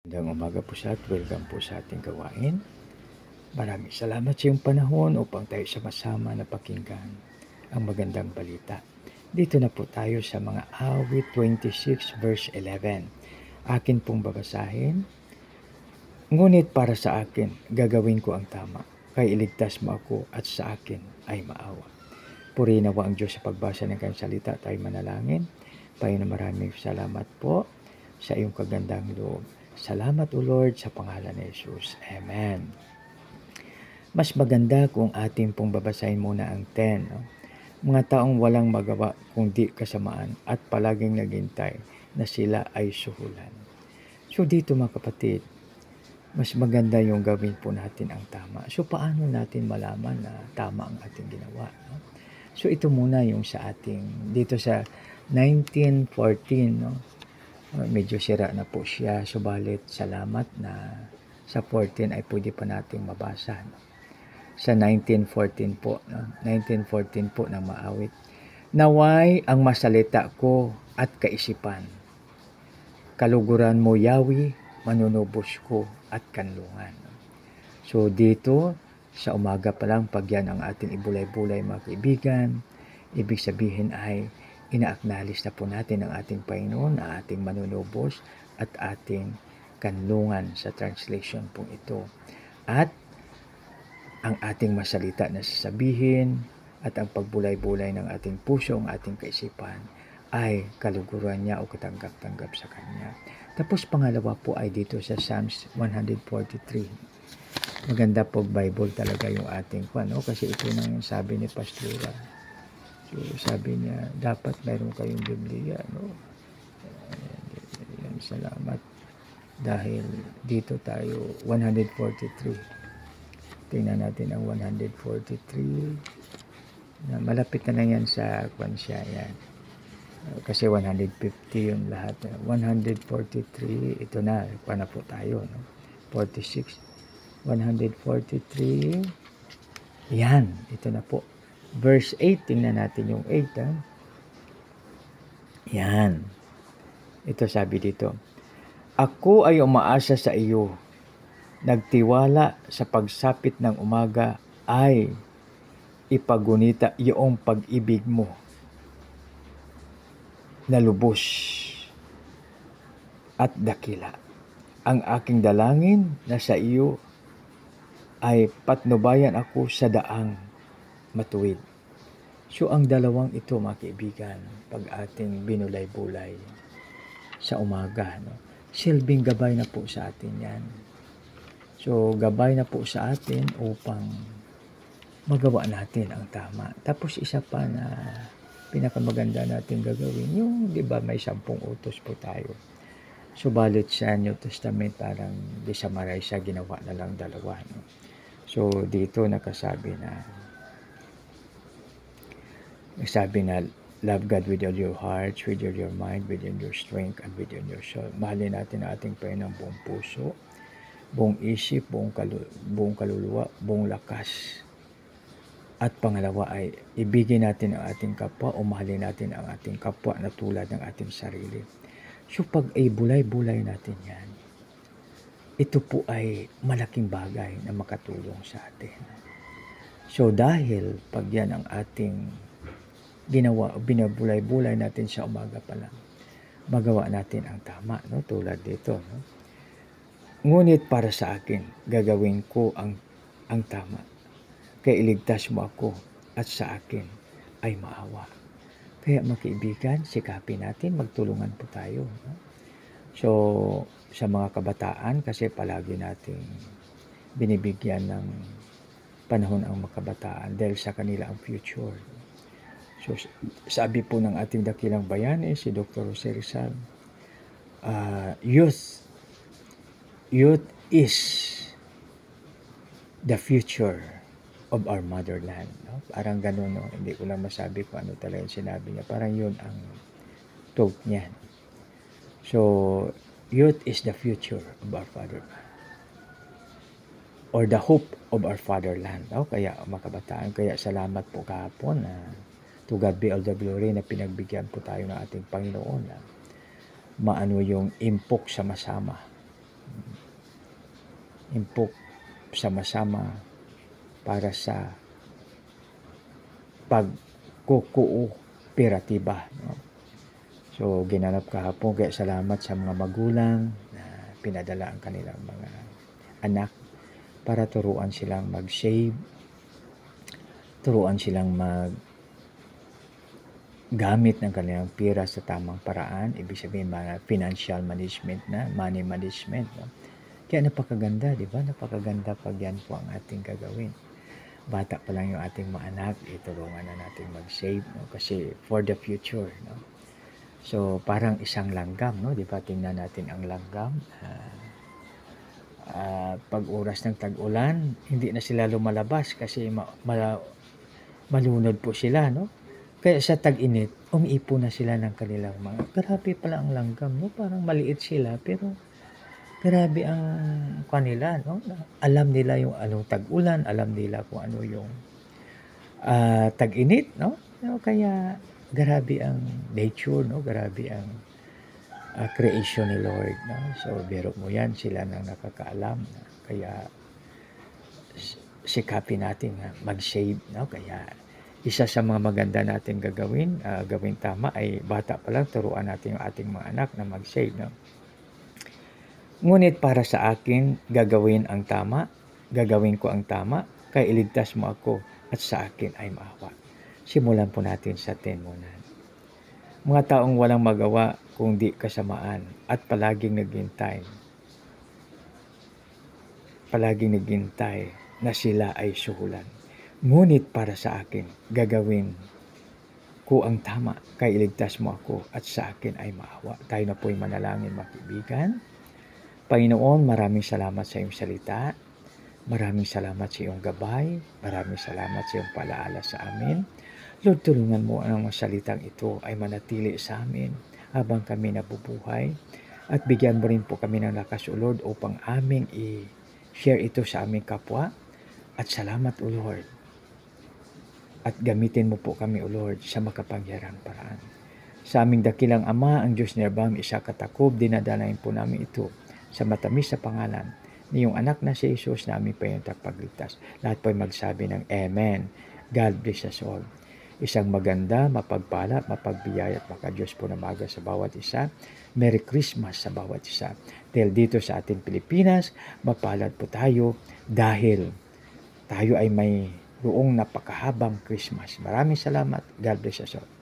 Magandang umaga po sa at welcome po sa ating gawain. Maraming salamat sa iyong panahon upang tayo sama-sama na pakinggan ang magandang balita. Dito na po tayo sa mga awit 26 verse 11. Akin pong babasahin. Ngunit para sa akin, gagawin ko ang tama. Kay iligtas mo ako at sa akin ay maawa. Purihin nawa ang Diyos sa pagbasa ng kanyang salita. Tayo manalangin. Panginoon, maraming salamat po sa iyong kagandang loob. Salamat o Lord sa pangalan ni Jesus. Amen. Mas maganda kung ating pong babasahin muna ang 10. No? Mga taong walang magawa kundi kasamaan at palaging naghintay na sila ay suhulan. So dito mga kapatid, mas maganda yung gawin po natin ang tama. So paano natin malaman na tama ang ating ginawa? No? So ito muna yung sa ating, dito sa 1914, no? Medyo sira na po siya, subalit salamat na sa 14 ay pwede pa nating mabasa. No? Sa 1914 po, no? 1914 po na maawit. Naway ang masalita ko at kaisipan. Kaluguran mo, Yahweh, manunubos ko at kanlungan. So dito, sa umaga pa lang, pag yan ang ating ibulay-bulay mga kaibigan, ibig sabihin ay ina-acknowledge na po natin ang ating Panginoon, ang ating manunubos at ating kanlungan sa translation po ito. At ang ating masalita na sasabihin at ang pagbulay-bulay ng ating puso, ang ating kaisipan ay kaluguran niya o katanggap-tanggap sa Kanya. Tapos pangalawa po ay dito sa Psalms 143. Maganda po Bible talaga yung ating no? Kasi ito na yung sabi ni Pastora. So sabi niya, dapat mayroon kayong Biblia. No? Salamat. Dahil dito tayo, 143. Tingnan natin ang 143. Malapit na lang yan sa kwansya yan. Kasi 150 yung lahat. 143, ito na. Pana po tayo. No? 46. 143. Yan, ito na po. Verse 8, tingnan natin yung 8. Ha? Yan. Ito sabi dito. Ako ay umaasa sa iyo. Nagtiwala sa pagsapit ng umaga ay ipagunita iyong pag-ibig mo na lubos at dakila. Ang aking dalangin na sa iyo ay patnubayan ako sa daang matuwid. So ang dalawang ito mga kaibigan, pag ating binulay-bulay sa umaga, no? Silbing gabay na po sa atin yan. So gabay na po sa atin upang magawa natin ang tama. Tapos isa pa na pinakamaganda natin gagawin, yung di ba may 10 utos po tayo. Subalit sa New Testament parang di summarize siya, ginawa na lang 2. No? So dito nakasabi na love God with all your heart, with all your mind, with all your strength, and with all your soul. Mahalin natin ang ating Panginoon ng buong puso, buong isip, buong kaluluwa, buong lakas. At pangalawa ay ibigin natin ang ating kapwa o mahalin natin ang ating kapwa na tulad ng ating sarili. So pag ay bulay-bulay natin yan, ito po ay malaking bagay na makatulong sa atin. So dahil pag yan ang ating ginawa o binabulay-bulay natin sa umaga pa lang, magawa natin ang tama, no? Tulad dito, no? Ngunit para sa akin, gagawin ko ang tama. Kaya iligtas mo ako at sa akin ay maawa. Kaya mga kaibigan, sikapin natin, magtulungan po tayo. No? So, sa mga kabataan, kasi palagi nating binibigyan ng panahon ang makabataan dahil sa kanila ang future. So, sabi po ng ating dakilang bayani, si Dr. Jose Rizal, youth is the future of our motherland. No? Parang ganun, no? Hindi ko lang masabi kung ano talaga yung sinabi niya. Parang yun ang quote niya. So, youth is the future of our fatherland. Or the hope of our fatherland. No? Kaya, makabataan, kaya salamat po kahapon na to God be all the glory na pinagbigyan po tayo ng ating Panginoon na maano yung impok sama-sama. impok sama-sama para sa pagkukooperatiba, no? So ginanap kahapon, kaya salamat sa mga magulang na pinadala ang kanilang mga anak para turuan silang mag-save, turuan silang gamit ng kanilang pera sa tamang paraan. Ibig sabihin, financial management na, money management, no? Kaya napakaganda, di ba? Napakaganda pag yan po ang ating gagawin. Bata pa lang yung ating mga anak, itulungan na natin mag-save, no? Kasi for the future, no? So parang isang langgam, no? Di ba? Tingnan natin ang langgam. Pag oras ng tag-ulan, hindi na sila lumalabas kasi malunod po sila, no? Kaya sa tag-init, umiipon na sila ng kanilang mga, grabe pala ang langgam, no? Parang maliit sila, pero grabe ang kanila, no? Alam nila yung anong tag-ulan, alam nila kung ano yung tag-init, no? Kaya grabe ang nature, no? Grabe ang creation ni Lord, no? So biro mo yan, sila nang nakakaalam, no? Kaya sikapin natin mag-save, no? Kaya isa sa mga maganda natin gawin tama ay bata pa lang, turuan natin yung ating mga anak na mag-save, no? Ngunit para sa akin, gagawin ko ang tama, kaya iligtas mo ako at sa akin ay maawa. Simulan po natin sa 10 muna. Mga taong walang magawa kundi kasamaan at palaging naghintay na sila ay suhulan. Ngunit para sa akin, gagawin ko ang tama, kaya iligtas mo ako at sa akin ay maawa. Tayo na po'y manalangin, mga kaibigan. Panginoon, maraming salamat sa iyong salita. Maraming salamat sa iyong gabay. Maraming salamat sa iyong palaala sa amin. Lord, tulungan mo ang salitang ito ay manatili sa amin habang kami nabubuhay. At bigyan mo rin po kami ng lakas, O Lord, upang aming i-share ito sa aming kapwa. At salamat, O Lord. At gamitin mo po kami, O Lord, sa makapangyarang paraan. Sa aming dakilang Ama, ang Diyos ni Abraham, Isaac at Jacob, dinadalain po namin ito sa matamis sa pangalan ni iyong anak na si Jesus na aming pagligtas. Lahat po ay magsabi ng Amen. God bless us all. Isang maganda, mapagpala, mapagbiyaya at makadiyos po na maga sa bawat isa. Merry Christmas sa bawat isa. Dahil dito sa ating Pilipinas, mapalad po tayo dahil tayo ay may roong napakahabang Christmas. Maraming salamat. God bless us all.